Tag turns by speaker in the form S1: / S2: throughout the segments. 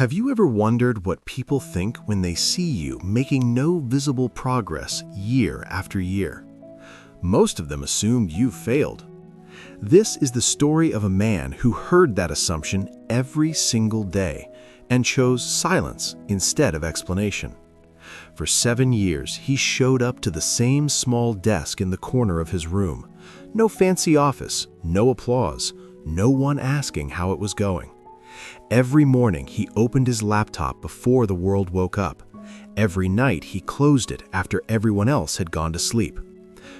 S1: Have you ever wondered what people think when they see you making no visible progress year after year? Most of them assumed you failed. This is the story of a man who heard that assumption every single day and chose silence instead of explanation. For 7 years, he showed up to the same small desk in the corner of his room. No fancy office, no applause, no one asking how it was going. Every morning, he opened his laptop before the world woke up. Every night, he closed it after everyone else had gone to sleep.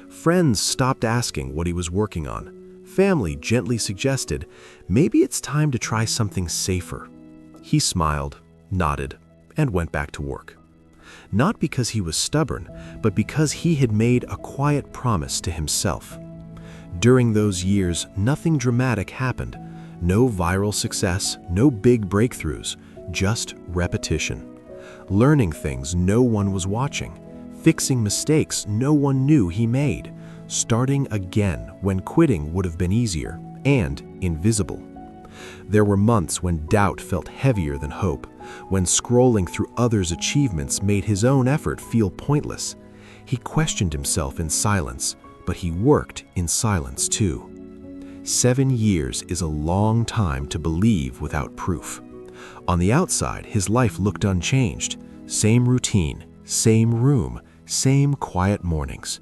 S1: Friends stopped asking what he was working on. Family gently suggested, maybe it's time to try something safer. He smiled, nodded, and went back to work. Not because he was stubborn, but because he had made a quiet promise to himself. During those years, nothing dramatic happened. No viral success, no big breakthroughs, just repetition. Learning things no one was watching, fixing mistakes no one knew he made, starting again when quitting would have been easier and invisible. There were months when doubt felt heavier than hope, when scrolling through others' achievements made his own effort feel pointless. He questioned himself in silence, but he worked in silence too. 7 years is a long time to believe without proof. On the outside, his life looked unchanged. Same routine, same room, same quiet mornings.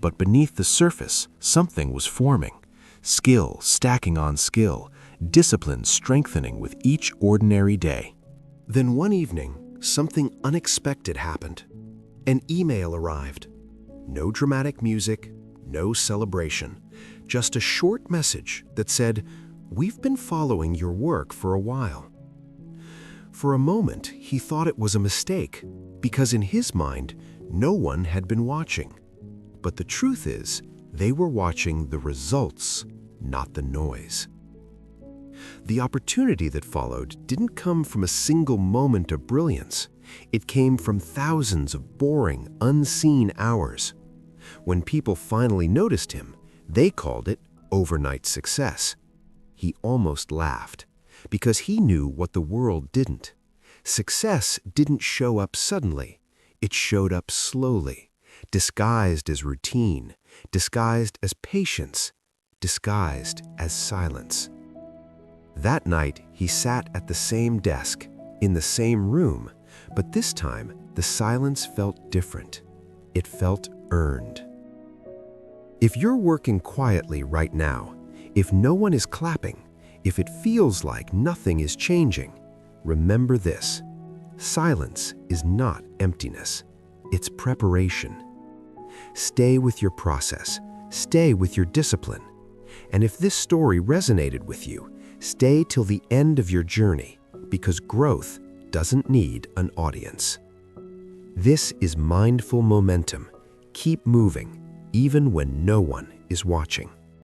S1: But beneath the surface, something was forming. Skill stacking on skill, discipline strengthening with each ordinary day. Then one evening, something unexpected happened. An email arrived. No dramatic music, no celebration. Just a short message that said, "We've been following your work for a while." For a moment, he thought it was a mistake, because in his mind, no one had been watching. But the truth is, they were watching the results, not the noise. The opportunity that followed didn't come from a single moment of brilliance. It came from thousands of boring, unseen hours. When people finally noticed him, they called it overnight success. He almost laughed, because he knew what the world didn't. Success didn't show up suddenly. It showed up slowly, disguised as routine, disguised as patience, disguised as silence. That night, he sat at the same desk, in the same room, but this time, the silence felt different. It felt earned. If you're working quietly right now, if no one is clapping, if it feels like nothing is changing, remember this: silence is not emptiness, it's preparation. Stay with your process, stay with your discipline. And if this story resonated with you, stay till the end of your journey, because growth doesn't need an audience. This is mindful momentum. Keep moving, even when no one is watching.